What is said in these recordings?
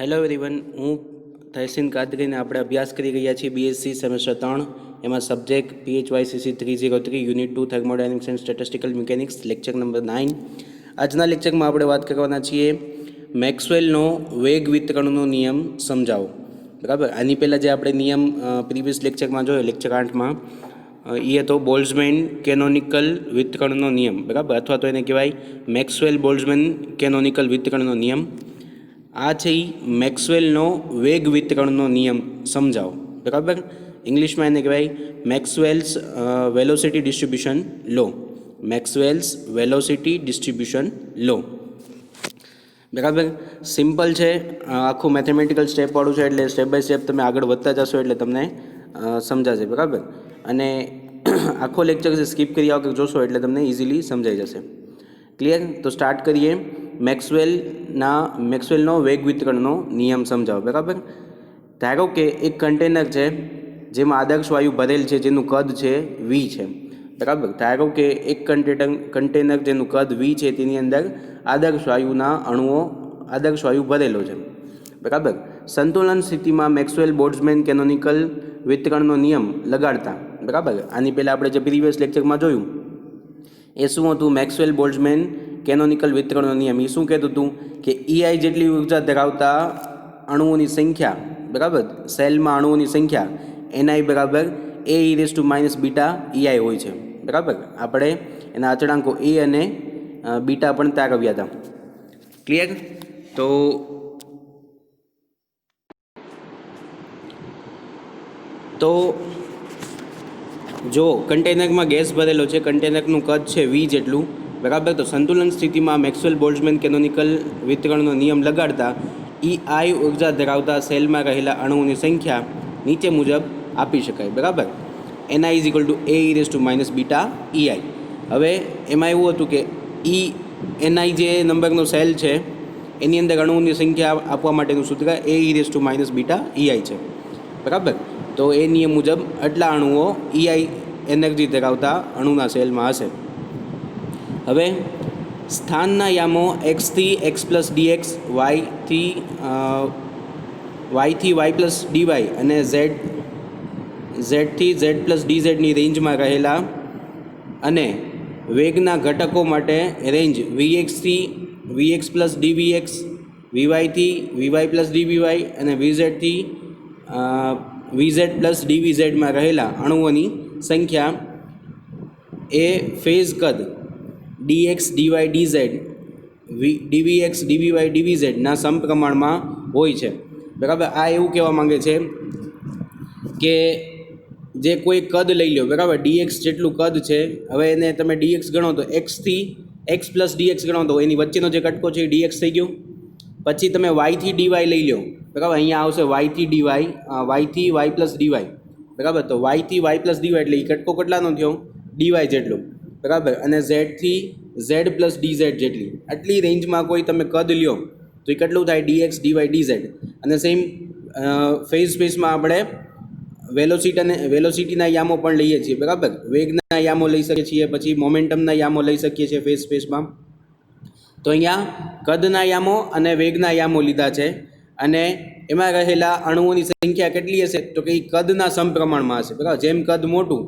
Hello everyone, હું તહસીન કાદરીને આપણે અભ્યાસ કરી રહ્યા છીએ બીએસસી સેમેસ્ટર 3 એમાં subject PHYCC 303 unit 2 thermodynamics and statistical mechanics lecture number 9. આજના લેક્ચરમાં આપણે વાત કરવાના છીએ મેક્સવેલનો વેગ વિતરણનો નિયમ સમજાવો. બરાબર, આની પહેલાં જે આપણે નિયમ પ્રીવિયસ લેક્ચરમાં જોયો લેક્ચર 8માં એ હતો બોલ્ટ્ઝમેન કેનોનિકલ વિતરણનો નિયમ. બરાબર, અથવા તો એને કહેવાય મેક્સવેલ બોલ્ટ્ઝમેન કેનોનિકલ વિતરણનો નિયમ. આ છે એ મેક્સવેલનો વેગ વિતરણનો નિયમ સમજાવો. બરાબર, ઇંગ્લિશમાં એને કહેવાય મેક્સવેલ્સ વેલોસિટી ડિસ્ટ્રીબ્યુશન લો. મેક્સવેલ્સ વેલોસિટી ડિસ્ટ્રીબ્યુશન લો. બરાબર, સિમ્પલ છે, આખું મેથેમેટિકલ સ્ટેપવાળું છે, એટલે સ્ટેપ બાય સ્ટેપ તમે આગળ વધતા જશો એટલે તમને સમજાશે. બરાબર, અને આખો લેક્ચર સ્કીપ કર્યા વગર જોશો એટલે તમને ઇઝીલી સમજાઈ જશે. ક્લિયર? તો સ્ટાર્ટ કરીએ. મેક્સવેલનો વેગ વિતરણનો નિયમ સમજાવો. બરાબર, ધારો કે એક કન્ટેનર છે જેમાં આદર્શ વાયુ ભરેલ છે, જેનું કદ છે V છે. બરાબર, ધારો કે એક કન્ટેનર જેનું કદ V છે તેની અંદર આદર્શ વાયુ ભરેલો છે. બરાબર, સંતુલન સ્થિતિમાં મેક્સવેલ બોલ્ટ્ઝમેન કેનોનિકલ વિતરણનો નિયમ લગાડતા. બરાબર, આની પહેલાં આપણે જે પ્રીવિયસ લેક્ચરમાં જોયું એ શું હતું? મેક્સવેલ બોલ્ટ્ઝમેન કેનોનિકલ વિતરણનો નિયમ. એ શું કહેતું હતું કે EI જેટલી ઉર્જા ધરાવતા અણુઓની સંખ્યા, બરાબર, સેલમાં અણુઓની સંખ્યા NI બરાબર AE બીટા EI હોય છે. બરાબર, આપણે એના અચળાંકો A અને બીટા પણ તારવ્યા હતા. ક્લિયર? તો જો કન્ટેનરમાં ગેસ ભરેલો છે, કન્ટેનરનું કદ છે V જેટલું. બરાબર, તો સંતુલન સ્થિતિમાં મેક્સવેલ બોલ્ટ્ઝમેન કેનોનિકલ વિતરણનો નિયમ લગાડતા EI ઉર્જા ધરાવતા સેલમાં રહેલા અણુઓની સંખ્યા નીચે મુજબ આપી શકાય. બરાબર, NI AE બીટા EI. હવે એમાં એવું હતું કે NI જે નંબરનો સેલ છે એની અંદર અણુઓની સંખ્યા આપવા માટેનું સૂત્ર AE બીટા EI છે. બરાબર, તો એ નિયમ મુજબ આટલા અણુઓ EI એનર્જી ધરાવતા અણુના સેલમાં હશે. હવે સ્થાનના યામો X થી X plus DX, Yથી Y plus DY અને Zથી Z પ્લસ DZની રેન્જમાં રહેલા અને વેગના ઘટકો માટે રેન્જ Vxથી Vx પ્લસ DVx, Vyથી Vy પ્લસ DVy અને Vzથી Vz પ્લસ DVzમાં રહેલા અણુઓની સંખ્યા એ ફેઝ કદ dx dy dz dvx dvy dvz ના સમપ્રમાણમાં હોય છે. બરાબર, આ એવું કહેવા માંગે છે કે જે કોઈ કદ લઈ લો, બરાબર, dx જેટલું કદ છે, હવે એને તમે dx ગણો તો xથી x પ્લસ dx ગણો તો એની વચ્ચેનો જે કટકો છે એ dx થઈ ગયો. પછી તમે yથી dy લઈ લો. બરાબર, અહીંયા આવશે yથી dy, yથી y પ્લસ dy. બરાબર, તો yથી y પ્લસ dy એટલે એ કટકો કેટલાનો થયો? dy જેટલો. બરાબર, અને ઝેડથી ઝેડ પ્લસ DZ જેટલી. આટલી રેન્જમાં કોઈ તમે કદ લ્યો તો એ કેટલું થાય? dx dy dz. અને સેમ ફેઝ સ્પેસમાં આપણે વેલોસિટીના યામો પણ લઈએ છીએ. બરાબર, વેગના યામો લઈ શકીએ છીએ, પછી મોમેન્ટમના યામો લઈ શકીએ છીએ ફેઝ સ્પેસમાં. તો અહીંયા કદના યામો અને વેગના યામો લીધા છે, અને એમાં રહેલા અણુઓની સંખ્યા કેટલી હશે? તો કે એ કદના સમપ્રમાણમાં હશે. બરાબર, જેમ કદ મોટું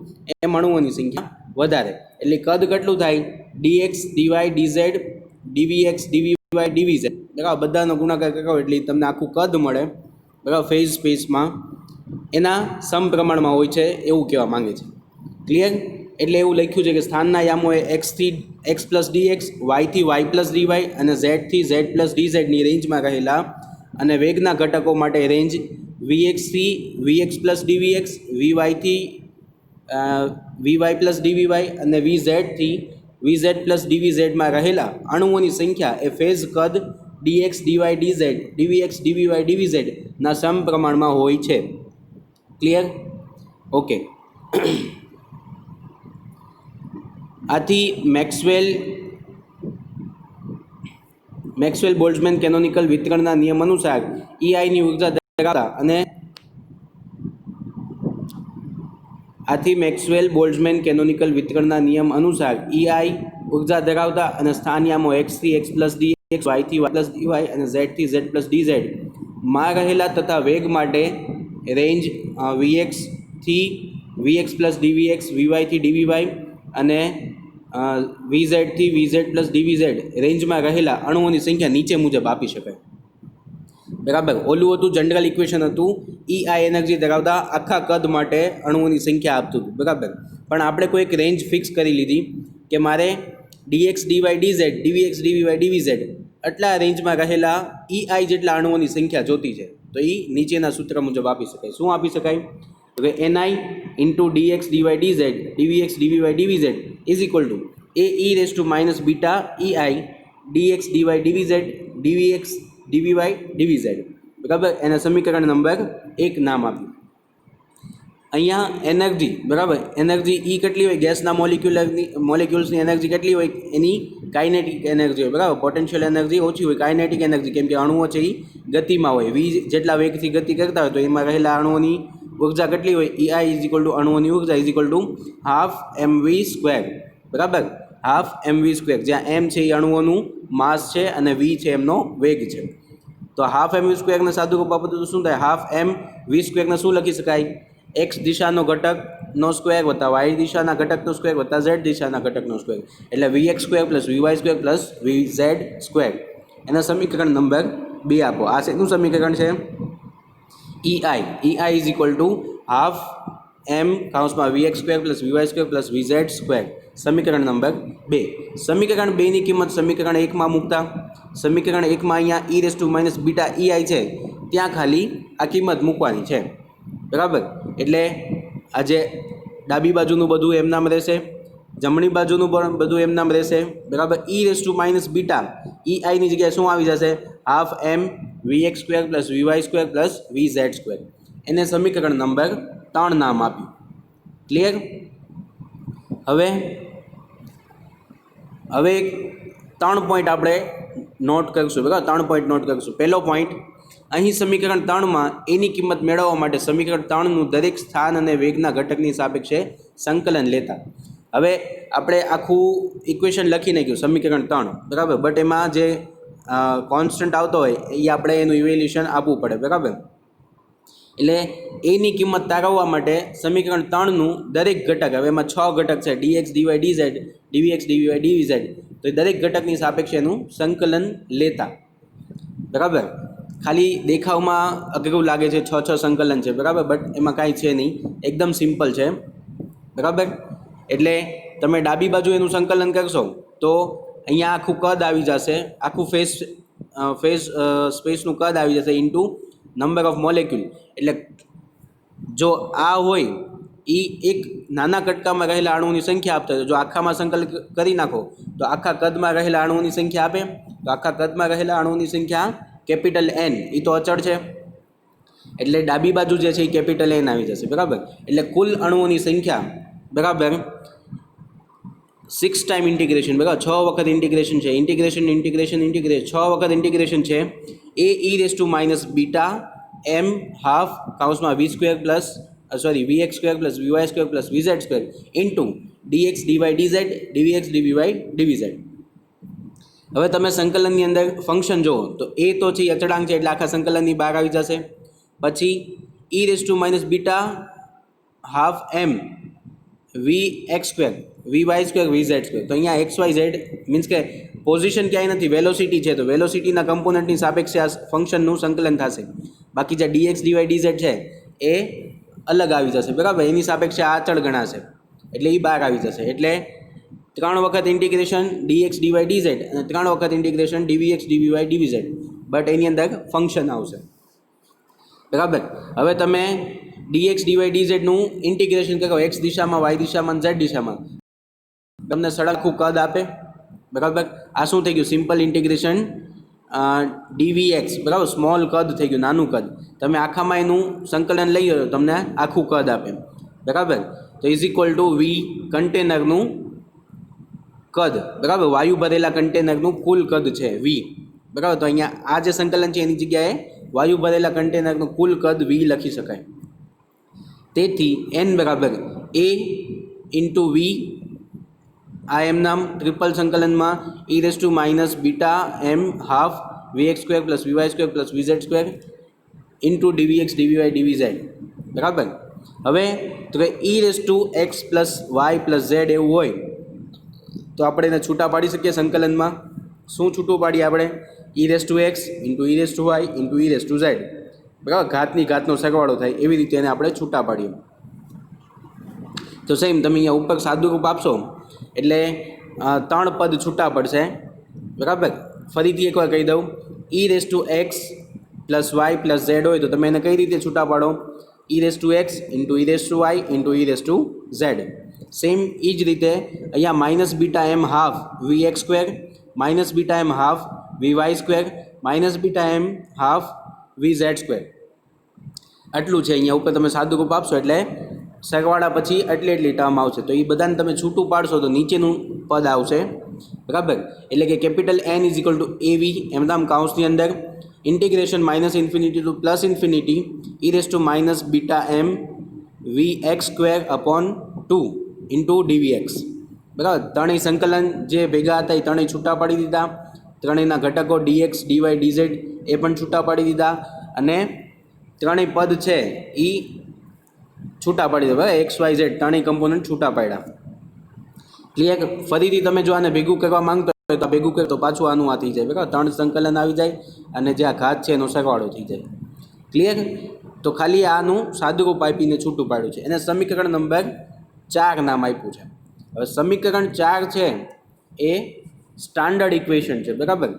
એમ અણુઓની સંખ્યા વધારે. એટલે કદ કેટલું થાય? dx dy dz dvx dvy dvz. બરાબર, બધાનો ગુણાકાર કરો એટલે તમને આખું કદ મળે. બરાબર, ફેઝ સ્પેસમાં એના સમપ્રમાણમાં હોય છે એવું કહેવા માંગે છે. ક્લિયર? એટલે એવું લખ્યું છે કે સ્થાનના યામો એ Xથી X plus DX, Yથી Y plus DY અને Zથી Z પ્લસ DZની રેન્જમાં રહેલા અને વેગના ઘટકો માટે રેન્જ Vxથી Vx પ્લસ DVx, Vyથી Vy પ્લસ DVy અને Vzથી Vz પ્લસ DVzમાં રહેલા અણુઓની સંખ્યા એ ફેઝ કદ dx dy dz dvx dvy dvz ના સમપ્રમાણમાં હોય છે. ક્લિયર? ઓકે. આથી મેક્સવેલ બોલ્ટ્ઝમેન કેનોનિકલ વિતરણના નિયમ અનુસાર EIની ઉર્જા ધરાવતા અને આથી મેક્સવેલ બોલ્ટ્ઝમેન કેનોનિકલ વિતરણના નિયમ અનુસાર EI ઉર્જા ધરાવતા અને સ્થાન યામો Xથી X plus DX, Yથી Y plus DY અને Zથી Z પ્લસ DZ માં રહેલા તથા વેગ માટે રેન્જ વીએક્સ થી વીએક્સ પ્લસ ડીવીએક્સ, વીવાયથી ડીવીવાય અને વીઝેડ થી વીઝેડ પ્લસ ડીવીઝેડ રેન્જમાં રહેલા અણુઓની સંખ્યા નીચે મુજબ આપી શકાય. બરાબર. ઓલું હતું જનરલ ઇક્વેશન હતું EI એનર્જી ધરાવતા આખા કદ માટે અણુઓની સંખ્યા આપતું હતું. બરાબર. પણ આપણે કોઈ એક રેન્જ ફિક્સ કરી લીધી કે મારે dx dy dz dvx dvy dvz આટલા રેન્જમાં રહેલા EI જેટલા અણુઓની સંખ્યા જોતી છે. તો એ નીચેના સૂત્ર મુજબ આપી શકાય. શું આપી શકાય? તો કે ni into dx dy dz dvx dvy dvz is equal to ae raise to minus beta EI dx dy dvz dvx dvy dvz. બરાબર. એના સમીકરણ નંબર 1 નામ આપ્યું. અહીંયા એનર્જી, બરાબર, એનર્જી E કેટલી હોય? ગેસના મોલિક્યુલ્સની એનર્જી કેટલી હોય? એની કાઇનેટિક એનર્જી હોય. બરાબર. પોટેન્શિયલ એનર્જી ઓછી હોય, કાઇનેટિક એનર્જી, કેમ કે અણુઓ છે એ ગતિમાં હોય. વી જેટલા વેગથી ગતિ કરતા હોય તો એમાં રહેલા અણુઓની ઉર્જા કેટલી હોય? EI ઇઝ ઇક્વલ ટુ અણુઓની ઉર્જા is equal to half mv square. બરાબર. હાફ mv સ્ક્વેર, જ્યાં m છે એ અણુઓનું માસ છે અને v છે એમનો વેગ છે. તો હાફ mv સ્ક્વેરને સાદું રૂપ આપો તો શું થાય? હાફ mv સ્ક્વેરને શું લખી શકાય? એક્સ દિશાનો ઘટકનો સ્ક્વેર વત્તા વાય દિશાના ઘટકનો સ્ક્વેર વત્તા ઝેડ દિશાના ઘટકનો સ્ક્વેર, એટલે VX square plus VY square plus VZ square. એના સમીકરણ નંબર 2 આપો. આ શેનું સમીકરણ છે? EI is equal to half m કાઉન્સમાં VX square plus VY square plus VZ square. સમીકરણ નંબર 2. સમીકરણ 2 ની કિંમત સમીકરણ 1 માં મૂકતા, સમીકરણ 1 માં અહીંયા e raise to minus beta EI છે, ત્યાં ખાલી આ કિંમત મૂકવાની છે. બરાબર. એટલે આજે ડાબી બાજુનું બધું એમ નામ રહેશે, જમણી બાજુનું પણ બધું એમ નામ રહેશે. બરાબર. e raise to minus beta EI ની જગ્યાએ શું આવી જશે? Half m VX square plus VY square plus VZ square. એને સમીકરણ નંબર 3 નામ આપ્યું. ક્લિયર? હવે 3 પોઈન્ટ આપણે નોટ કરીશું. બરાબર. 3 પોઈન્ટ નોટ કરીશું. પહેલો પોઈન્ટ, અહીં સમીકરણ 3માં એની કિંમત મેળવવા માટે સમીકરણ 3નું દરેક સ્થાન અને વેગના ઘટકની સાપેક્ષે સંકલન લેતા. હવે આપણે આખું ઇક્વેશન લખી નાખ્યું સમીકરણ 3. બરાબર. બટ એમાં જે કોન્સ્ટન્ટ આવતો હોય એ આપણે એનું ઇવેલ્યુશન આપવું પડે. બરાબર. એટલે એની કિંમત તારવવા માટે સમીકરણ 3નું દરેક ઘટક, હવે એમાં 6 ઘટક છે, dx dy dz dvx dvy dvz, તો એ દરેક ઘટકની સાપેક્ષે એનું સંકલન લેતા. બરાબર. ખાલી દેખાવમાં અઘરું લાગે છે, 6 સંકલન છે. બરાબર. બટ એમાં કાંઈ છે નહીં, એકદમ સિમ્પલ છે. બરાબર. એટલે તમે ડાબી બાજુ એનું સંકલન કરશો તો અહીંયા આખું કદ આવી જશે, આખું ફેસ સ્પેસનું કદ આવી જશે ઇન્ટુ નંબર ઓફ મોલેક્યુલ. એટલે જો આ હોય એ એક નાના કટકામાં રહેલા અણુઓની સંખ્યા આપતા હોય, જો આખામાં સંકલન કરી નાખો તો આખા કદમાં રહેલા અણુઓની સંખ્યા આપે. તો આખા કદમાં રહેલા અણુઓની સંખ્યા કેપિટલ N, એ તો અચળ છે, એટલે ડાબી બાજુ જે છે એ કેપિટલ N આવી જશે. બરાબર. એટલે કુલ અણુઓની સંખ્યા, બરાબર, 6 ટાઈમ ઇન્ટિગ્રેશન, બરાબર, 6 વખત ઇન્ટિગ્રેશન છે, ઇન્ટિગ્રેશન 6 વખત ઇન્ટિગ્રેશન છે, એ e raise to minus beta m half કાઉન્સમાં V square plus VX square plus VY square plus VZ square into dx dy dz dvx dvy dvz. હવે તમે સંકલનની અંદર ફંક્શન જુઓ તો એ તો છે અચળાંક છે, એટલે આખા સંકલનની બહાર આવી જશે. પછી e raise to minus beta half m v x square v y square v z square. તો અહીંયા એક્સ વાય ઝેડ મીન્સ કે પોઝિશન ક્યાંય નથી, વેલોસિટી છે, તો વેલોસિટીના કમ્પોનન્ટની સાપેક્ષે આ ફંક્શનનું સંકલન થશે. બાકી જે dx dy dz છે એ અલગ આવી જશે. બરાબર. એની સાપેક્ષે આ અચળ ગણાશે, એટલે એ બહાર આવી જશે. એટલે 3 વખત ઇન્ટિગ્રેશન dx dy dz અને 3 વખત integration dvx dvy dvz, but એની અંદર ફંક્શન આવશે. બરાબર. હવે તમે dx dy dz નું ઇન્ટિગ્રેશન કરો x દિશામાં, y દિશામાં, z દિશામાં, તમને સળખું કદ આપે. બરાબર. આ શું થઈ ગયું? Simple integration dvx. બરાબર. સ્મોલ કદ થઈ ગયું, નાનું કદ. તમે આખામાં એનું સંકલન લઈ લો તમને આખું કદ આપે. બરાબર. તો ઇઝ ઇક્વલ ટુ વી કન્ટેનરનું કદ. બરાબર. વાયુ ભરેલા કન્ટેનરનું કુલ કદ છે વી. બરાબર. તો અહીંયા આ જે સંકલન છે એની જગ્યાએ વાયુ ભરેલા કન્ટેનરનું કુલ કદ વી લખી શકાય. તેથી n બરાબર a ઇન્ટુ વી, આ એમ નામ ટ્રિપલ સંકલનમાં e raise to minus beta m half v x square plus v y square plus v z square into ડીવી x dv y ડીવી z બરાબર. હવે તો કે e raise to x plus y plus z એવું હોય તો આપણે એને છૂટા પાડી શકીએ સંકલનમાં. શું છૂટું પાડીએ આપણે? E raise to x into e raise to y into e raise to z બરાબર. ઘાતની ઘાતનો સરવાળો થાય એવી રીતે એને આપણે છૂટા પાડીએ. તો સેમ તમે અહીંયા ઉપર સાદું રૂપ આપશો એટલે 3 પદ છૂટા પડશે બરાબર. ફરીથી એકવાર કહી દઉં, e raise to x plus y plus z હોય તો તમે એને કઈ રીતે છૂટા પાડો? E raise to x into e raise to y into e raise to z. Same એ જ રીતે અહીંયા minus beta m half v x square minus beta m half v y square minus beta m half v z square આટલું છે. અહીંયા ઉપર તમે સાદું રૂપ આપશો એટલે સરવાળા પછી એટલી ટર્મ આવશે. તો એ બધાને તમે છૂટું પાડશો તો નીચેનું પદ આવશે બરાબર. એટલે કે capital N is equal to એવી એમનામ કાઉન્સની અંદર integration minus infinity to plus infinity e raise to minus beta m v x square upon 2 into ડીવી x બરાબર. ત્રણેય સંકલન જે ભેગા હતા એ ત્રણેય છૂટા પાડી દીધા. ત્રણેયના ઘટકો ડીએક્સ ડીવાય ડીઝેડ એ પણ છૂટા પાડી દીધા અને ત્રણેય પદ છે એ છૂટા પાડી દીધા બરાબર. એક્સ વાય ઝેડ ત્રણેય કમ્પોનન્ટ છૂટા પાડ્યા. ક્લિયર? ફરીથી તમે જો આને ભેગું કરવા માંગતો હોય તો ભેગું કરે તો પાછું આનું આ થઈ જાય બરાબર. 3 સંકલન આવી જાય અને જે આ ઘાત છે એનો સરવાળો થઈ જાય. ક્લિયર? તો ખાલી આનું સાદું રૂપ આપીને છૂટું પાડ્યું છે. એને સમીકરણ નંબર 4 નામ આપ્યું છે. હવે સમીકરણ 4 છે એ સ્ટાન્ડર્ડ ઇક્વેશન છે બરાબર.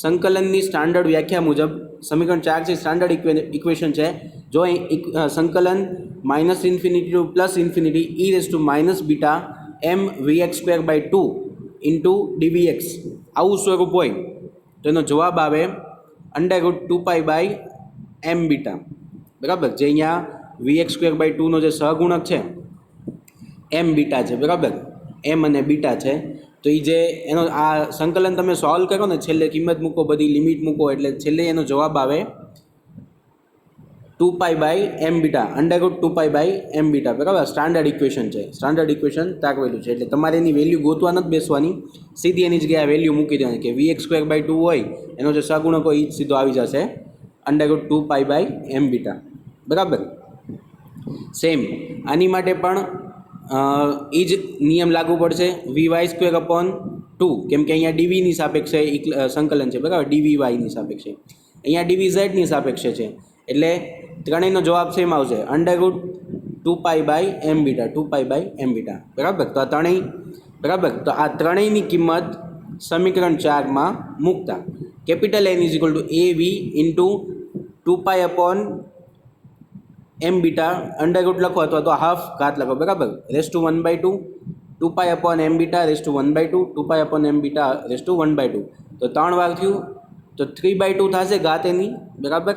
સંકલનની સ્ટાન્ડર્ડ વ્યાખ્યા મુજબ સમીકરણ 4 છે સ્ટાન્ડર્ડ ઇક્વેશન છે. જો સંકલન minus infinity to plus infinity e raise to minus beta m v x square by 2 into ડીવી x આવું સ્વરૂપ હોય તો એનો જવાબ આવે √2π બાય એમ બીટા બરાબર. જે અહીંયા વી એક્સ સ્ક્વેર બાય 2નો જે સહગુણક છે એમ બીટા છે બરાબર. એમ અને બીટા છે. તો એ જે એનો આ સંકલન તમે સોલ્વ કરો ને છેલ્લે કિંમત મૂકો બધી લિમિટ મૂકો એટલે છેલ્લે એનો જવાબ આવે 2π by m beta √2π by m beta બરાબર. સ્ટાન્ડર્ડ ઇક્વેશન છે. સ્ટાન્ડર્ડ ઇક્વેશન તાકવેલું છે એટલે તમારે એની વેલ્યુ ગોતવા નથી બેસવાની. સીધી એની જગ્યાએ વેલ્યુ મૂકી દેવાની કે વી એક્સ સ્ક્વેર બાય 2 હોય એનો જે સહગુણક હોય એ જ સીધો આવી જશે √2π બાય એમ બીટા બરાબર. સેમ આની માટે પણ એ જ નિયમ લાગુ પડશે વી વાય સ્ક્વેર અપોન 2 કેમ કે અહીંયા ડીવીની સાપેક્ષે સંકલન છે બરાબર. ડીવી વાયની સાપેક્ષે અહીંયા ડીવી ઝેડની સાપેક્ષે છે એટલે ત્રણેયનો જવાબ સેમ આવશે √2π by m beta 2π by m beta બરાબર. તો આ ત્રણેય બરાબર. તો આ ત્રણેયની કિંમત સમીકરણ 4માં મૂકતા capital N is equal to a v into 2π upon m beta under root લખો અથવા તો હાફ ઘાત લખો બરાબર. Raise to 1/2 2π upon m beta raise to 1/2 2π upon m beta raise to 1/2 તો 3 વાર થયું તો 3/2 થશે ઘાત એની બરાબર.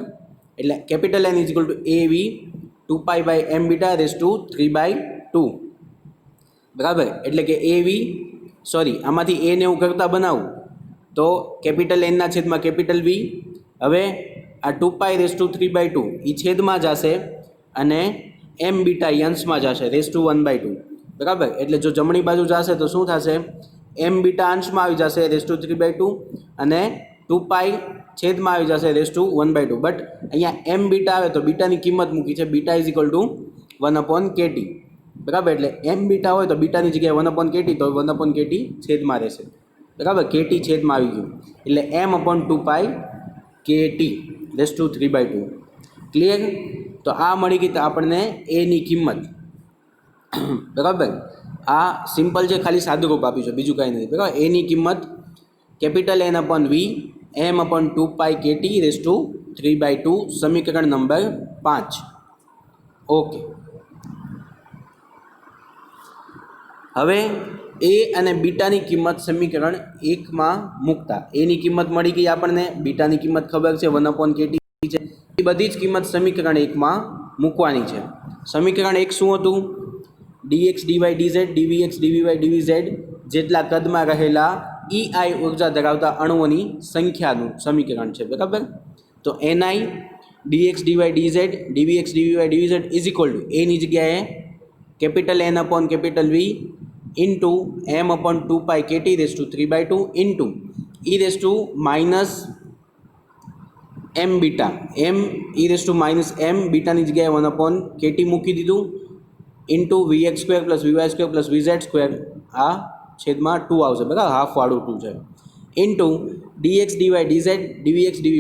એટલે capital N is equal to a v 2π by m beta raise to 3/2 બરાબર. એટલે કે એ વી સોરી આમાંથી એને હું કરતા બનાવું તો કેપિટલ એનના છેદમાં કેપિટલ વી. હવે આ 2π રેસ ટુ 3/2 એ છેદમાં જશે અને એમ બીટા અંશમાં જશે રેસ ટુ 1/2 બરાબર. એટલે જો જમણી બાજુ જશે તો શું થશે? એમ બીટા અંશમાં આવી જશે રેસ ટુ 3/2 અને 2π છેદમાં આવી જશે રેસ ટુ 1/2. બટ અહીંયા એમ બીટા આવે તો બીટાની કિંમત મૂકી છે beta is equal two 1/kt બરાબર. એટલે એમ બીટા હોય તો બીટાની જગ્યાએ 1/kt તો 1/kt છેદમાં રહેશે બરાબર. કેટી છેદમાં આવી ગયું એટલે m/2π kt raise to 3/2 clear. તો આ મળી ગઈ આપણને એની કિંમત બરાબર. આ સિમ્પલ છે ખાલી સાદું રૂપ આપ્યું છે બીજું કાંઈ નથી બરાબર. એની કિંમત capital N upon v m/2π kt raise to 3/2 સમીકરણ નંબર 5. ઓકે. હવે એ અને બીટાની કિંમત સમીકરણ 1માં મૂકતા એની કિંમત મળી ગઈ આપણને, બીટાની કિંમત ખબર છે 1/kt છે. એ બધી જ કિંમત સમીકરણ 1માં મૂકવાની છે. સમીકરણ 1 શું હતું? dx dy dz dvx dvy dvz જેટલા કદમાં રહેલા EI ઉર્જા ધરાવતા અણુઓની સંખ્યાનું સમીકરણ છે બરાબર. તો ni dx dy dz dvx dvy dvz is equal to એની જગ્યાએ capital N upon capital V into m/2π kt raise to 3/2 into e raise to minus m beta m e−m બીટાની જગ્યાએ 1/kt મૂકી દીધું ઇન્ટુ vx² + vy² + vz² આ છેદમાં 2 આવશે, બરાબર, હાફવાળું 2 છે, into dx dy dz dvx dy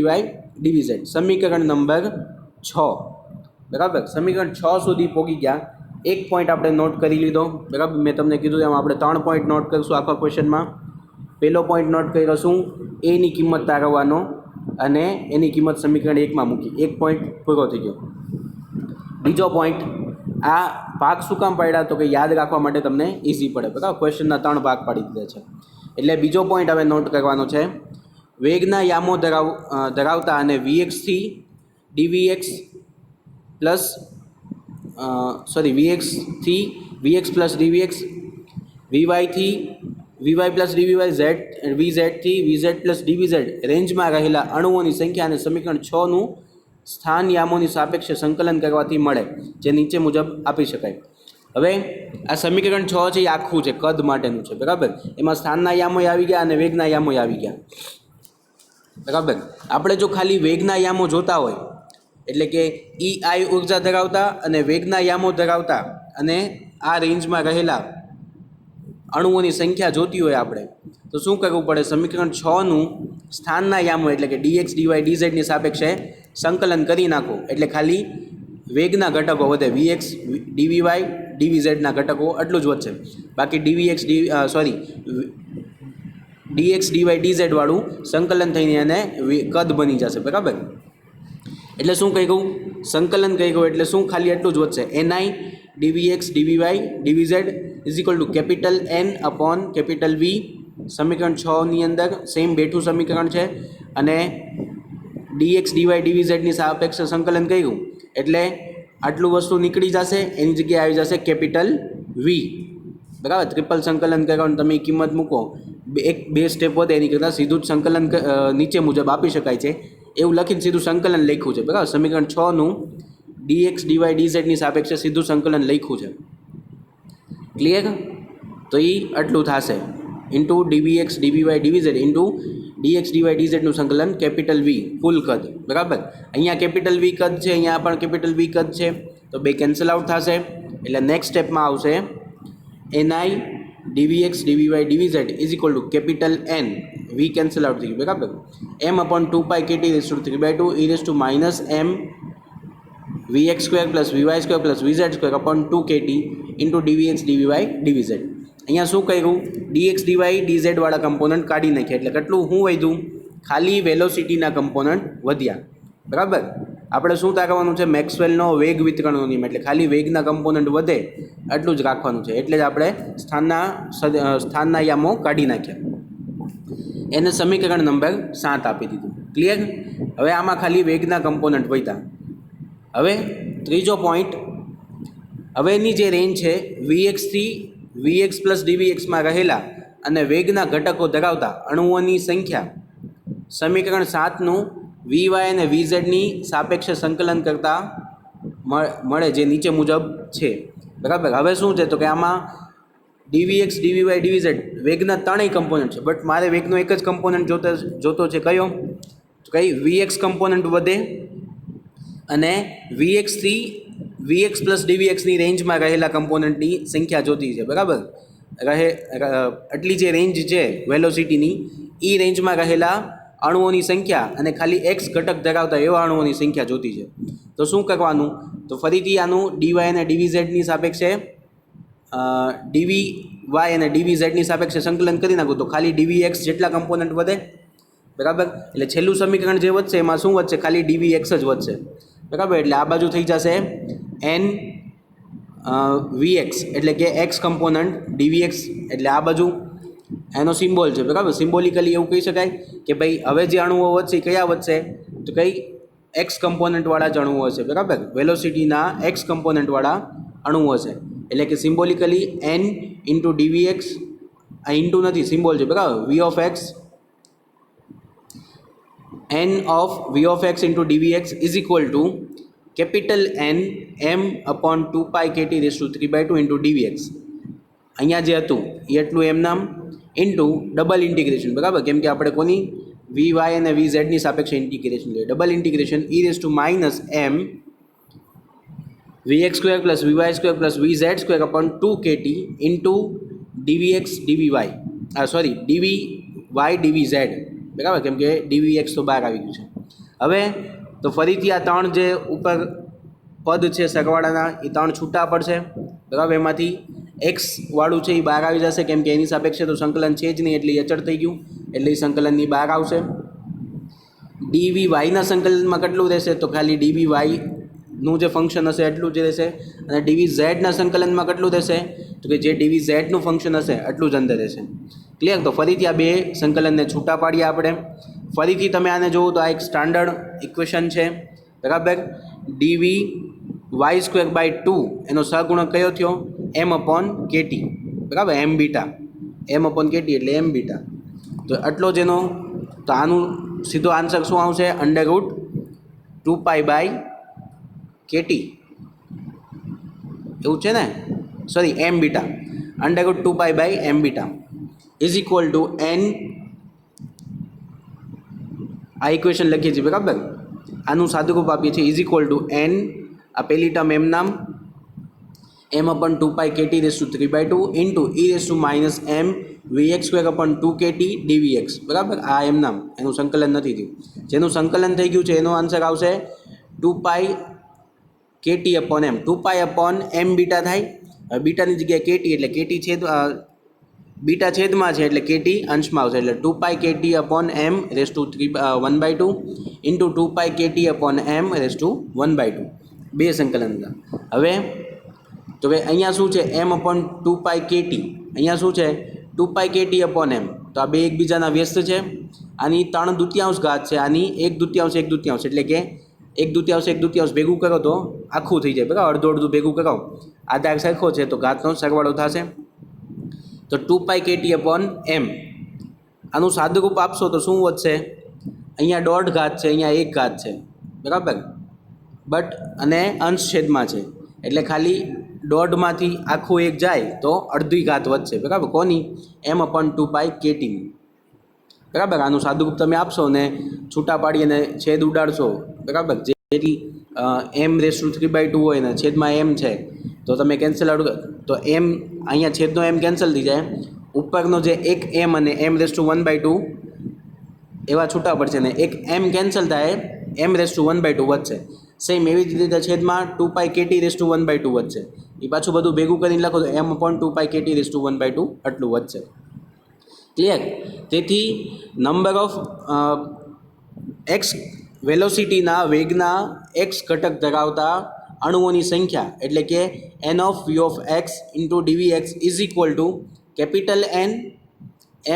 dvz સમીકરણ નંબર 6, બરાબર. સમીકરણ 6 સુધી પહોંચી ગયા. એક પોઈન્ટ આપણે નોટ કરી લીધો, બરાબર. મેં તમને કીધું એમ આપણે 3 પોઈન્ટ નોટ કરીશું આખા ક્વેશ્ચનમાં. પહેલો પોઈન્ટ નોટ કરીશું એની કિંમત તારવવાનો અને એની કિંમત સમીકરણ 1માં મૂકી. એક પોઈન્ટ પૂરો થઈ ગયો. બીજો પોઈન્ટ, આ ભાગ શું કામ પાડ્યા તો કે યાદ રાખવા માટે તમને ઇઝી પડે, બરાબર. ક્વેશ્ચનના 3 ભાગ પાડી દીધા છે. એટલે બીજો પોઈન્ટ હવે નોટ કરવાનો છે. વેગના યામો ધરાવતા અને વીએક્સથી ડીવીએક્સ પ્લસ વીએક્સથી વીએક્સ પ્લસ ડીવીએક્સ, વીવાયથી વીવાય પ્લસ ડીવીવાય, વીઝેડથી વીઝેડ પ્લસ ડીવીઝેડ રેન્જમાં રહેલા અણુઓની સંખ્યા અને સમીકરણ 6નું સ્થાન યામોની સાપેક્ષે સંકલન કરવાથી મળે, જે નીચે મુજબ આપી શકાય. હવે આ સમીકરણ 6 છે એ આખું છે, કદ માટેનું છે, બરાબર. એમાં સ્થાનના યામો આવી ગયા અને વેગના યામો આવી ગયા, બરાબર. આપણે જો ખાલી વેગના યામો જોતા હોય, એટલે કે EI ઉર્જા ધરાવતા અને વેગના યામો ધરાવતા અને આ રેન્જમાં રહેલા અણુઓની સંખ્યા જોતી હોય આપણે, તો શું કરવું પડે? સમીકરણ 6નું સ્થાનના યામો એટલે કે dx dy dzની સાપેક્ષે સંકલન કરી નાખો, એટલે ખાલી વેગના ઘટકો વધે, vx dvy dvzના ઘટકો એટલું જ વધશે. બાકી dx dy dz વાળું સંકલન થઈને એને કદ બની જશે, બરાબર. એટલે શું કહી ગયું? સંકલન કહી ગયું એટલે શું? ખાલી એટલું જ વધશે, ni dvx dvy dvz capital N upon capital V. સમીકરણ 6ની અંદર સેમ બેઠું સમીકરણ છે અને dx dy dvzની સાપેક્ષે સંકલન કર્યું એટલે આટલું વસ્તુ નીકળી જશે, એની જગ્યાએ આવી જશે કેપિટલ V, બરાબર. ટ્રિપલ સંકલન કરવાનું તમે કિંમત મૂકો, બે સ્ટેપ વધે, એની કરતાં સીધું જ સંકલન નીચે મુજબ આપી શકાય છે એવું લખીને સીધું સંકલન લખ્યું છે, બરાબર. સમીકરણ 6નું dx dy dzની સાપેક્ષે સીધું સંકલન લખ્યું છે. ક્લિયર? તો એ આટલું થશે into dvx dvy dvz into dx dy dzનું સંકલન કેપિટલ V ફૂલ કદ, બરાબર. અહીંયા કેપિટલ V કદ છે, અહીંયા પણ કેપિટલ V કદ છે, તો બે કેન્સલ આઉટ થશે. એટલે નેક્સ્ટ સ્ટેપમાં આવશે ni dvx dvy dvz capital N, V cancel out થઈ ગયું, બરાબર. m/2π/kt (3/2) e−m vx² + vy² + vz² 2kt into dvx dvy dvz. અહીંયા શું કર્યું? dx dy dz વાળા કમ્પોનન્ટ કાઢી નાખ્યા, એટલે કેટલું શું વધ્યું? ખાલી વેલોસિટીના કમ્પોનન્ટ વધ્યા, બરાબર. આપણે શું તારવવાનું છે? મેક્સવેલનો વેગ વિતરણનો નિયમ, એટલે ખાલી વેગના કમ્પોનન્ટ વધે એટલું જ રાખવાનું છે. એટલે જ આપણે સ્થાનના યામો કાઢી નાખ્યા, એને સમીકરણ નંબર 7 આપી દીધું. ક્લિયર? હવે આમાં ખાલી વેગના કમ્પોનન્ટ વધ્યા. હવે ત્રીજો પોઈન્ટ, હવેની જે રેન્જ છે vxથી vx પ્લસ dvxમાં રહેલા અને વેગના ઘટકો ધરાવતા અણુઓની સંખ્યા સમીકરણ 7નું vy અને vzની સાપેક્ષે સંકલન કરતાં મળે, જે નીચે મુજબ છે, બરાબર. હવે શું છે તો કે આમાં dvx dvy dvz વેગના ત્રણેય કમ્પોનન્ટ છે, બટ મારે વેગનો એક જ કમ્પોનન્ટ જોતો છે. કયો? તો કઈ? vx કમ્પોનન્ટ વધે અને vxથી vx પ્લસ dvxની રેન્જમાં રહેલા કમ્પોનન્ટની સંખ્યા જોતી છે, બરાબર. આટલી જે રેન્જ છે વેલોસિટીની, એ રેન્જમાં રહેલા અણુઓની સંખ્યા અને ખાલી x ઘટક ધરાવતા એવા અણુઓની સંખ્યા જોતી છે. તો શું કરવાનું? તો ફરીથી આનું dy અને dvzની સાપેક્ષે dvy અને dvzની સાપેક્ષે સંકલન કરી નાખું તો ખાલી dvx જેટલા કમ્પોનન્ટ વધે, બરાબર. એટલે છેલ્લું સમીકરણ જે વધશે એમાં શું વધશે? ખાલી dvx જ વધશે, બરાબર. એટલે આ બાજુ થઈ જશે n vx એટલે કે x કમ્પોનન્ટ dvx, એટલે આ બાજુ એનો સિમ્બોલ છે, બરાબર. સિમ્બોલિકલી એવું કહી શકાય કે ભાઈ હવે જે અણુઓ વધશે કયા વધશે? તો કઈ x કમ્પોનન્ટવાળા જ અણુઓ હશે, બરાબર. વેલોસિટીના x કમ્પોનન્ટવાળા અણુઓ હશે, એટલે કે સિમ્બોલિકલી n ઇન્ટુ dvx, આ ઇન્ટુ નથી, સિમ્બોલ છે, બરાબર. v of x n of v of x into dvx is equal to capital N m/2π/kt (3/2) into dvx. અહીંયા જે હતું એ એટલું એમ નામ ઇન્ટુ ડબલ ઇન્ટિગ્રેશન, બરાબર. કેમ કે આપણે કોની વી વાય અને વી ઝેડની સાપેક્ષે ઇન્ટિગ્રેશન લે. Double integration e−m vx² + vy² + vz² upon 2kt into dvx dvy sorry d v y ડીવી z બરાબર, કેમ કે ડીવી એક્સ તો બહાર આવી ગયું છે. હવે તો ફરીથી આ ત્રણ જે ઉપર પદ છે સરવાળાના એ ત્રણ છૂટા પડશે બરાબર. એમાંથી એક્સ વાળું છે એ બહાર આવી જશે, કેમ કે એની સાપેક્ષે તો સંકલન છે જ નહીં એટલે એ અચળ થઈ ગયું, એટલે એ સંકલનની બહાર આવશે. ડીવી વાયના સંકલનમાં કેટલું રહેશે? તો ખાલી ડીવી વાયનું જે ફંક્શન હશે એટલું જ રહેશે. અને ડીવી ઝેડના સંકલનમાં કેટલું રહેશે? તો કે જે ડીવી ઝેડનું ફંક્શન હશે એટલું જ અંદર રહેશે. ક્લિયર? તો ફરીથી આ બે સંકલનને છૂટા પાડીએ આપણે. ફરીથી તમે આને જુઓ તો આ એક સ્ટાન્ડર્ડ ઇક્વેશન છે બરાબર. ડીવી y²/2 એનો સહગુણક કયો થયો? m/kt બરાબર. એમ બીટા m/kt એટલે એમ બીટા. તો આટલો જ એનો, તો આનું સીધો આન્સર શું આવશે? √2π/kt એવું છે ને, sorry m beta, √2π/m beta is equal to n. આ ઇક્વેશન લખીએ છીએ બરાબર. આનું સાદુરૂપ આપીએ છીએ ઇઝ ઇક્વલ ટુ n, આ પહેલી ટર્મ એમ નામ m/2πkt⁵ into e−m vx²/2kt dvx બરાબર. આ એમ નામ એનું સંકલન નથી થયું. જેનું સંકલન થઈ ગયું છે એનો આન્સર આવશે 2πkt/m. 2π/m બીટા થાય. બીટાની જગ્યાએ kt એટલે kt છેદ બીટા છેદમાં છે એટલે kt અંશમાં આવશે, એટલે 2πkt/m⁴ ઇન્ટુ 2πkt/m⁴ બે સંકલન હતા. હવે તો કે અહીંયા શું છે? m/2πkt, અહીંયા શું છે? 2πkt/m. તો આ બે એકબીજાના વ્યસ્ત છે. આની 3/2 ઘાત છે, આની 1/2 એટલે કે 1/2 ભેગું કરો તો આખું થઈ જાય બરાબર. અડધું ભેગું કરો, આધાર સરખો છે તો ઘાતનો સરવાળો થશે. તો 2πkt/m આનું સાદુરૂપ આપશો તો શું વધશે? અહીંયા 1.5 ઘાત છે, અહીંયા 1 ઘાત છે બરાબર. બટ અને અંશ છેદમાં છે એટલે ખાલી 1.5માંથી આખું 1 જાય તો અડધી ઘાત વધશે બરાબર. કોની? m/2πkt બરાબર. આનું સાદુરૂપ તમે આપશો ને છૂટા પાડી અને છેદ ઉડાડશો બરાબર. જેટલી m⁵2 હોય ને છેદમાં m છે તો તમે કેન્સલ આઉટ, તો m અહીંયા છેદનો m કેન્સલ થઈ જાય, ઉપરનો જે એક m અને m⁴1/2 એવા છૂટા પડશે ને એક m કેન્સલ થાય, m⁴1/2 વધશે. સેમ એવી જ રીતે છેદમાં 2πkt⁵1/2 વધશે. એ પાછું બધું ભેગું કરીને લખો તો m/2πkt⁵1/2 આટલું વધશે. ક્લિયર? તેથી નંબર ઓફ એક્સ વેલોસિટીના વેગના એક્સ ઘટક ધરાવતા અણુઓની સંખ્યા એટલે કે n of v of x into dvx is equal to capital N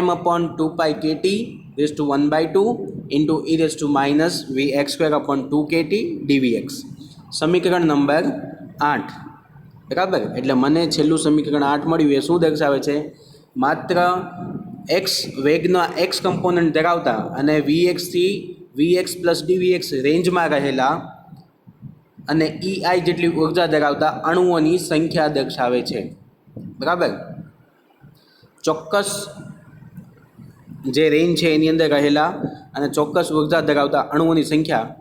m/2πkt⁵1/2 into e−vx²/2kt dvx. સમીકરણ નંબર 8 બરાબર. એટલે મને છેલ્લું સમીકરણ 8 મળ્યું. એ શું દર્શાવે છે? માત્ર એક્સ વેગના એક્સ કમ્પોનન્ટ ધરાવતા અને વીએક્સથી વીએક્સ પ્લસ ડીવીએક્સ રેન્જમાં રહેલા અને EI જેટલી ઉર્જા ધરાવતા અણુઓની સંખ્યા દર્શાવે છે બરાબર. ચોક્કસ જે રેન્જ છે એની અંદર રહેલા અને ચોક્કસ ઉર્જા ધરાવતા અણુઓની સંખ્યા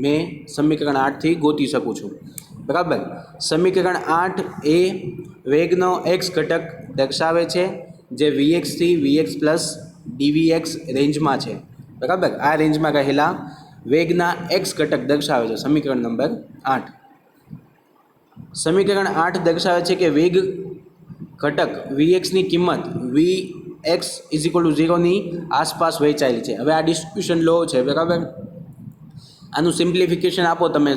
મેં સમીકરણ 8થી ગોતી શકું છું બરાબર. સમીકરણ 8 એ વેગનો એક્સ ઘટક દર્શાવે છે જે વીએક્સથી વીએક્સ પ્લસ ડીવીએક્સ રેન્જમાં છે બરાબર. આ રેન્જમાં રહેલા વેગના એક્સ ઘટક દર્શાવે છે. સમીકરણ નંબર 8. સમીકરણ 8 દર્શાવે છે કે વેગ ઘટક વીએક્સની કિંમત vx=0ની આસપાસ વહેંચાયેલી છે. હવે આ ડિસ્ટ્રીબ્યુશન લો છે બરાબર. આનું સિમ્પ્લિફિકેશન આપો તમે,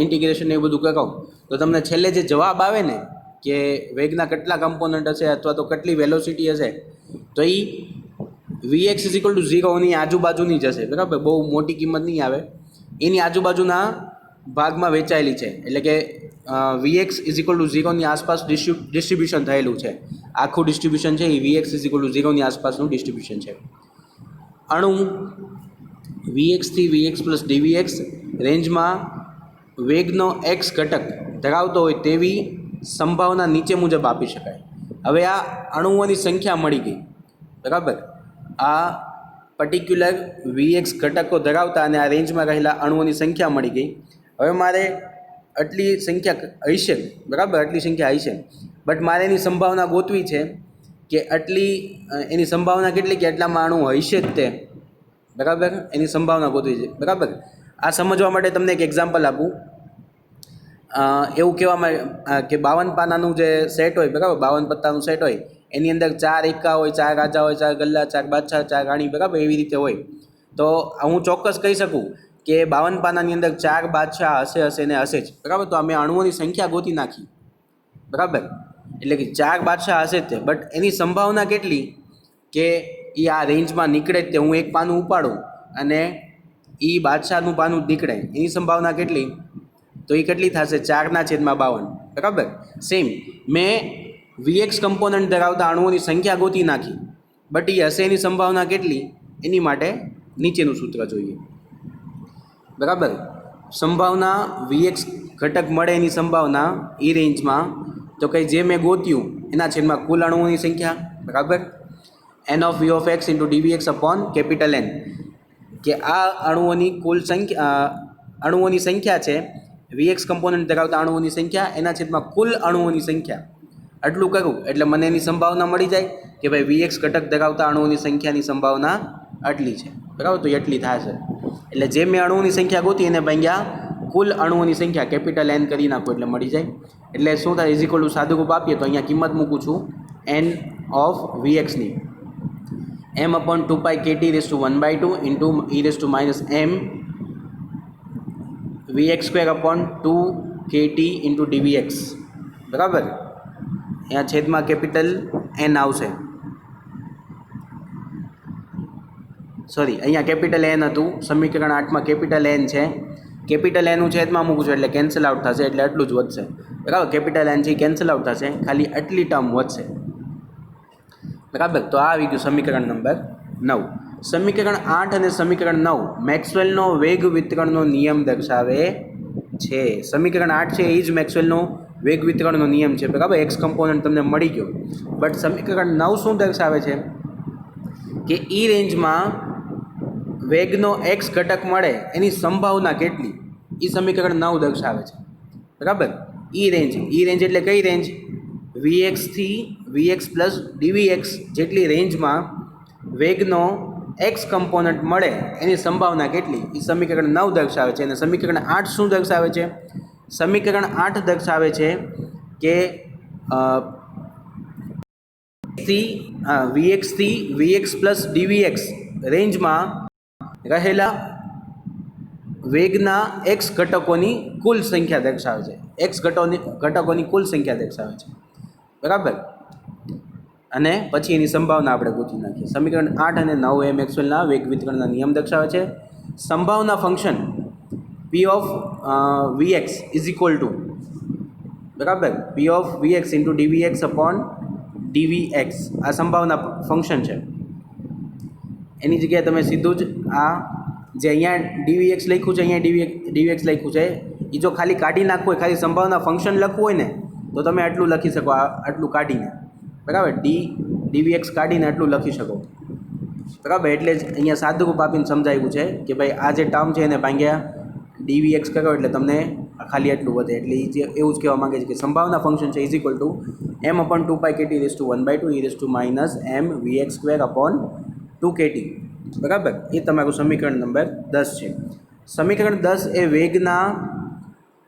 ઇન્ટિગ્રેશન એ બધું કરો તો તમને છેલ્લે જે જવાબ આવે ને કે વેગના કેટલા કમ્પોનન્ટ હશે અથવા તો કેટલી વેલોસિટી હશે તો એ vx=0ની આજુબાજુની જ હશે બરાબર. બહુ મોટી કિંમત નહીં આવે, એની આજુબાજુના ભાગમાં વહેંચાયેલી છે. એટલે કે vx=0ની આસપાસ ડિસ્ટ્રીબ્યુશન થયેલું છે. આખું ડિસ્ટ્રીબ્યુશન છે એ vx=0ની આસપાસનું ડિસ્ટ્રીબ્યુશન છે. અણુ vxથી vx પ્લસ dvx રેન્જમાં વેગનો એક્સ ઘટક ધરાવતો હોય તેવી સંભાવના નીચે મુજબ આપી શકાય. હવે આ અણુઓની સંખ્યા મળી ગઈ બરાબર. આ પર્ટિક્યુલર Vx ઘટકો ધરાવતા અને આ રેન્જમાં રહેલા અણુઓની સંખ્યા મળી ગઈ. હવે મારે આટલી સંખ્યા હશે, બરાબર, આટલી સંખ્યા હશે, બટ મારે એની સંભાવના ગોતવી છે કે આટલી એની સંભાવના કેટલી કે આટલામાં અણુ હશે જ તે, બરાબર, એની સંભાવના ગોતવી છે, બરાબર. આ સમજવા માટે તમને એક એક્ઝામ્પલ આપું. એવું કહેવામાં કે 52 પાનાનું જે સેટ હોય, બરાબર, 52 પત્તાનું સેટ હોય, એની અંદર 4 એકા હોય, 4 રાજા હોય, 4 ગલ્લા, 4 બાદશાહ, 4 રાણી, બરાબર, એવી રીતે હોય. તો હું ચોક્કસ કહી શકું કે 52 પાનાની અંદર 4 બાદશાહ હશે ને હશે જ, બરાબર. તો અમે અણુઓની સંખ્યા ગોતી નાખી, બરાબર, એટલે કે 4 બાદશાહ હશે જ તે, બટ એની સંભાવના કેટલી કે એ આ રેન્જમાં નીકળે જ તે. હું એક પાનું ઉપાડું અને એ બાદશાહનું પાનું નીકળે, એની સંભાવના કેટલી? તો એ કેટલી થશે? 4/52, બરાબર. સેમ મેં Vx કમ્પોનન્ટ ધરાવતા અણુઓની સંખ્યા ગોતી નાખી, બટ એ હશે એની સંભાવના કેટલી? એની માટે નીચેનું સૂત્ર જોઈએ, બરાબર. સંભાવના Vx ઘટક મળે એની સંભાવના એ રેન્જમાં, તો કંઈ જે મેં ગોત્યું એના છેદમાં કુલ અણુઓની સંખ્યા, બરાબર. n of V of x into dvx upon capital N, કે આ અણુઓની કુલ અણુઓની સંખ્યા છે, Vx કમ્પોનન્ટ ધરાવતા અણુઓની સંખ્યા એના છેદમાં કુલ અણુઓની સંખ્યા. આટલું કરું એટલે મને એની સંભાવના મળી જાય કે ભાઈ Vx ઘટક ધરાવતા અણુઓની સંખ્યાની સંભાવના આટલી છે, બરાબર. તો એટલી થશે. એટલે જે મેં અણુઓની સંખ્યા ગોતી એને ભાગ્યા કુલ અણુઓની સંખ્યા કેપિટલ N કરી નાખો એટલે મળી જાય. એટલે શું થાય? ઇઝ ઇક્વલ ટુ સાદુરૂપ આપીએ તો અહીંયા કિંમત મૂકું છું n ઓફ Vxની m/2π kt⁴ into e⁻m Vx²/2 kt into dvx, બરાબર. અહીંયા છેદમાં કેપિટલ N આવશે, સોરી, અહીંયા કેપિટલ N હતું, સમીકરણ 8માં કેપિટલ N છે, કેપિટલ N હું છેદમાં મૂકું છું એટલે કેન્સલ આઉટ થશે, એટલે આટલું જ વધશે, બરાબર. કેપિટલ N છે કેન્સલ આઉટ થશે, ખાલી આટલી ટર્મ વધશે, બરાબર. તો આ આવી ગયું સમીકરણ નંબર 9. સમીકરણ 8 અને સમીકરણ 9 મેક્સવેલનો વેગ વિતરણનો નિયમ દર્શાવે છે. સમીકરણ 8 છે એ જ મેક્સવેલનો વેગ વિતરણનો નિયમ છે, બરાબર. એક્સ કમ્પોનન્ટ તમને મળી ગયો, બટ સમીકરણ 9 શું દર્શાવે છે કે ઈ રેન્જમાં વેગનો એક્સ ઘટક મળે એની સંભાવના કેટલી, એ સમીકરણ 9 દર્શાવે છે, બરાબર. ઈ રેન્જ એટલે કઈ રેન્જ? Vx થી Vx પ્લસ dvx જેટલી રેન્જમાં વેગનો એક્સ કમ્પોનન્ટ મળે એની સંભાવના કેટલી, એ સમીકરણ 9 દર્શાવે છે. અને સમીકરણ 8 શું દર્શાવે છે? સમીકરણ 8 દર્શાવે છે કે Vx થી Vx પ્લસ dvx રેન્જમાં રહેલા વેગના એક્સ ઘટકોની કુલ સંખ્યા દર્શાવે છે. એક્સ ઘટકોની કુલ સંખ્યા દર્શાવે છે, બરાબર. અને પછી એની સંભાવના આપણે ગોતી નાખીએ. સમીકરણ 8 અને 9 એ મેક્સવેલના વેગ વિતરણના નિયમ દર્શાવે છે. સંભાવના function P of Vx is equal two, બરાબર, P of Vx into dvx upon dvx, આ સંભાવના ફંક્શન છે. એની જગ્યાએ તમે સીધું જ આ જે અહીંયા dvx લખ્યું છે, અહીંયા dvx લખ્યું છે, એ જો ખાલી કાઢી નાખવું હોય, ખાલી સંભાવના ફંક્શન લખવું હોય ને તો તમે આટલું લખી શકો, આટલું કાઢીને, બરાબર. dvx કાઢીને આટલું લખી શકો, બરાબર. એટલે જ અહીંયા સાદુરૂપ આપીને સમજાવ્યું છે કે ભાઈ આ જે ટર્મ છે એને ભાગ્યા dvx કરો એટલે તમને ખાલી આટલું વધે. એટલે એ જે એવું જ કહેવા માંગે છે કે સંભાવના ફંક્શન છે is equal two m/2π kt⁴ m Vx²/2 kt, બરાબર. એ તમારું સમીકરણ નંબર 10 છે. સમીકરણ 10 એ વેગના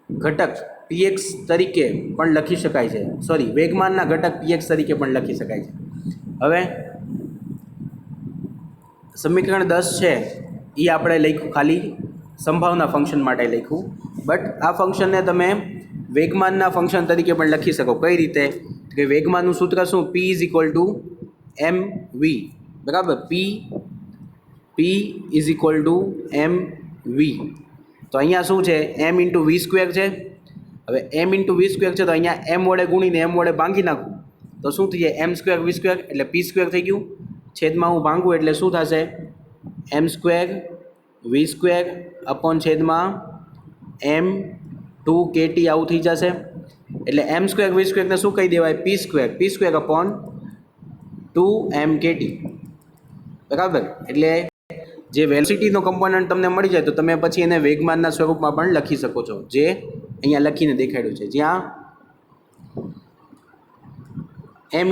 ઘટક px તરીકે પણ લખી શકાય છે, સોરી, વેગમાનના ઘટક px તરીકે પણ લખી શકાય છે. હવે સમીકરણ 10 છે એ આપણે લખ્યું ખાલી સંભાવના ફંક્શન માટે લખ્યું, બટ આ ફંક્શનને તમે વેગમાનના ફંક્શન તરીકે પણ લખી શકો. કઈ રીતે? કે વેગમાનનું સૂત્ર શું? p is equal two mv, બરાબર. p is equal two mv. તો અહીંયા શું છે? m ઇન્ટુ v સ્ક્વેર છે. હવે m ઇન્ટુ v સ્ક્વેર છે તો અહીંયા m વડે ગુણીને m વડે ભાંગી નાખું તો શું થઈ જાય? m સ્ક્વેર v સ્ક્વેર એટલે p સ્ક્વેર થઈ ગયું. છેદમાં હું ભાંગું એટલે શું થશે? m square v square upon છેદમાં m2 kt આવું થઈ જશે. એટલે m સ્ક્વેર v સ્ક્વેરને શું કહી દેવાય? p square upon 2m kt, બરાબર. એટલે જે વેલોસિટીનો કમ્પોનન્ટ તમને મળી જાય તો તમે પછી એને વેગમાનના સ્વરૂપમાં પણ લખી શકો છો, જે અહીંયા લખીને દેખાડ્યું છે, જ્યાં m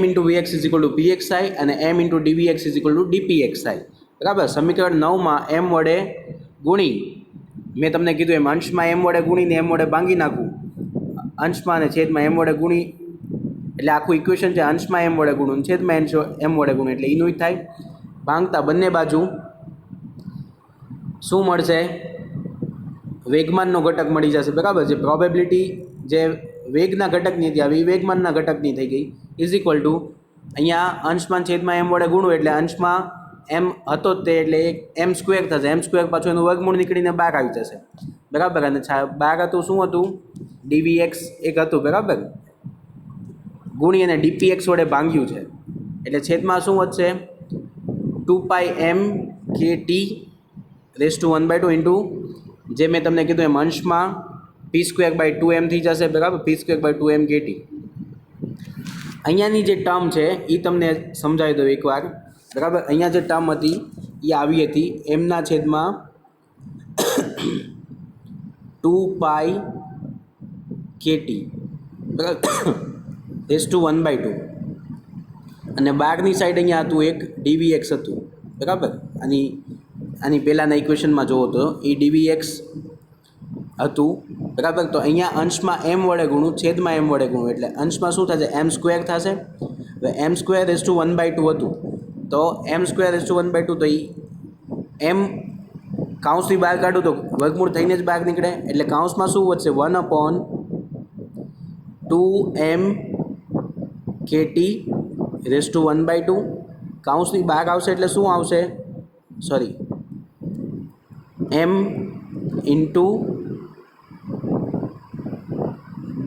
into vx is equal to pxi અને m into dvx is equal to dpxi. બરાબર. સમીકરણ 9માં m વડે ગુણી, મેં તમને કીધું એમ અંશમાં m વડે ગુણીને m વડે ભાંગી નાખવું, અંશમાં અને છેદમાં m વડે ગુણી એટલે આખું ઇક્વેશન છે અંશમાં m વડે ગુણવું, છેદમાં m વડે ગુણવું એટલે એનું જ થાય. ભાંગતા બંને બાજુ શું મળશે? વેગમાનનો ઘટક મળી જશે. બરાબર. જે પ્રોબેબિલિટી જે વેગના ઘટકની હતી આવી વેગમાનના ઘટકની થઈ ગઈ, ઇઝ ઇક્વલ ટુ અહીંયા અંશમાં છેદમાં m વડે ગુણવું એટલે અંશમાં m હતો જ તે એટલે m સ્ક્વેર થશે, m સ્ક્વેર પાછું એનું વર્ગમૂળ નીકળીને બહાર આવી જશે. બરાબર. અને બહાર હતું શું હતું? dvx એક હતું. બરાબર. ગુણી અને dpx વડે ભાંગ્યું છે એટલે છેદમાં શું વધશે? 2 m kt raise to 1/2 into જે મેં તમને કીધું એમ અંશમાં p²/2m થઈ જશે. બરાબર. p²/2m kt. અહીંયાની જે ટર્મ છે એ તમને સમજાવી દઉં એકવાર. બરાબર. અહીંયા જે ટર્મ હતી એ આવી હતી એમના છેદમાં 2 kt બરાબર રેઝ ટુ 1/2 અને બહારની સાઈડ અહીંયા હતું એક dvx હતું. બરાબર. આની પહેલાંના ઇક્વેશનમાં જોવો તો એ dvx હતું. બરાબર. તો અહીંયા અંશમાં m વડે ગુણું, છેદમાં m વડે ગુણું એટલે અંશમાં શું થશે? m સ્ક્વેર થશે. હવે m સ્ક્વેર રેઝ ટુ 1/2 હતું તો m સ્ક્વેર રેઝ ટુ 1/2 તો એ m કાઉન્સથી બહાર કાઢું તો વર્ગમૂળ થઈને જ બહાર નીકળે એટલે કાઉન્સમાં શું વધશે? 1/2m kt raise to 1/2. કાઉન્સની બહાર આવશે એટલે શું આવશે? Sorry, m into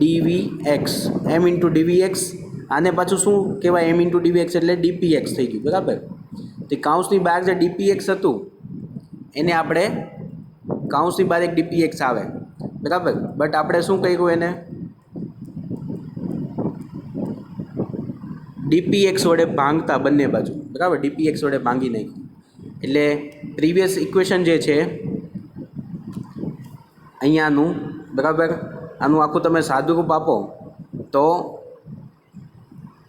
dvx. m into dvx આને પાછું શું કહેવાય? m ઇન્ટુ dvx એટલે dpx થઈ ગયું. બરાબર. તે કાઉન્સની બહાર જે dpx હતું એને આપણે કાઉન્સની બહાર એક dpx આવે. બરાબર. બટ આપણે શું કર્યું? એને dpx વડે ભાંગતા બંને બાજુ. બરાબર. dpx વડે ભાંગી નાખ્યું એટલે પ્રીવિયસ ઇક્વેશન જે છે અહીંયાનું, બરાબર, આનું આખું તમે સાદુરૂપ આપો તો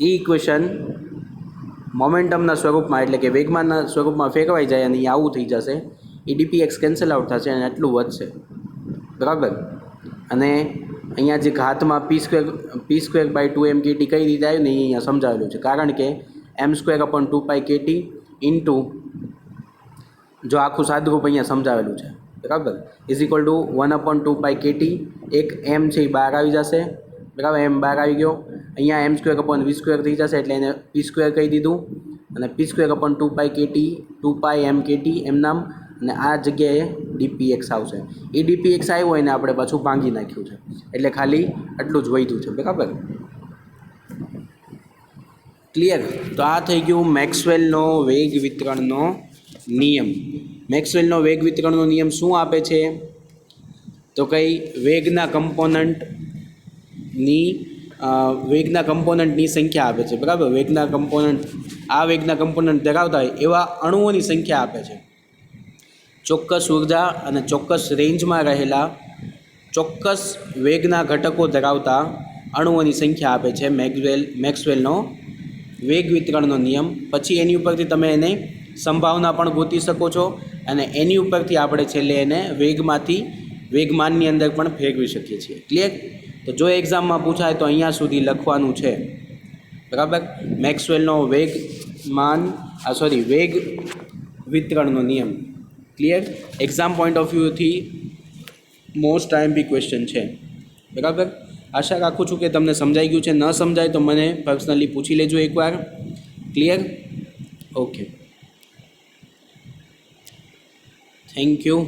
એ ઇક્વેશન મોમેન્ટમના સ્વરૂપમાં એટલે કે વેગમાનના સ્વરૂપમાં ફેરવાઈ જાય અને એ આવું થઈ જશે. એ dpx કેન્સલ આઉટ થશે અને એટલું વધશે. બરાબર. અને અહીંયા જે ઘાતમાં p²/2m kt કઈ રીતે આવ્યું ને એ અહીંયા સમજાવેલું છે. કારણ કે m²/2 kt ઇન્ટુ જો આખું સાદુરૂપ અહીંયા સમજાવેલું છે. બરાબર. Is equal two 1/2 kt. એક m છે એ બહાર આવી જશે. બરાબર. m બહાર આવી ગયો. અહીંયા m²/v² થઈ જશે એટલે એને p² કહી દીધું અને p²/2 kt 2m kt એમ નામ અને આ જગ્યાએ dpx આવશે. એ dpx આવ્યો એને આપણે પાછું ભાંગી નાખ્યું છે એટલે ખાલી આટલું જ વધ્યું છે. બરાબર. ક્લિયર? તો આ થઈ ગયું મેક્સવેલનો વેગ વિતરણનો નિયમ. મેક્સવેલનો વેગ વિતરણનો નિયમ શું આપે છે? તો કઈ વેગના કમ્પોનન્ટની સંખ્યા આપે છે. બરાબર. વેગના કમ્પોનન્ટ ધરાવતા હોય એવા અણુઓની સંખ્યા આપે છે. ચોક્કસ ઉર્જા અને ચોક્કસ રેન્જમાં રહેલા ચોક્કસ વેગના ઘટકો ધરાવતા અણુઓની સંખ્યા આપે છે મેક્સવેલનો વેગ વિતરણનો નિયમ. પછી એની ઉપરથી તમે એને સંભાવના પણ ગોતી શકો છો અને એની ઉપરથી આપણે છેલ્લે એને વેગમાનની અંદર પણ ફેરવી શકીએ છીએ. ક્લિયર? તો જો એક્ઝામમાં પૂછાય તો અહીંયા સુધી લખવાનું છે. બરાબર. મેક્સવેલનો વેગ વિતરણનો નિયમ. ક્લિયર? એક્ઝામ પોઈન્ટ ઓફ વ્યૂથી મોસ્ટ આઈએમપી ક્વેશ્ચન છે. બરાબર. આશા રાખું છું કે તમને સમજાઈ ગયું છે. ન સમજાય તો મને પર્સનલી પૂછી લેજો એકવાર. ક્લિયર? ઓકે. Thank you.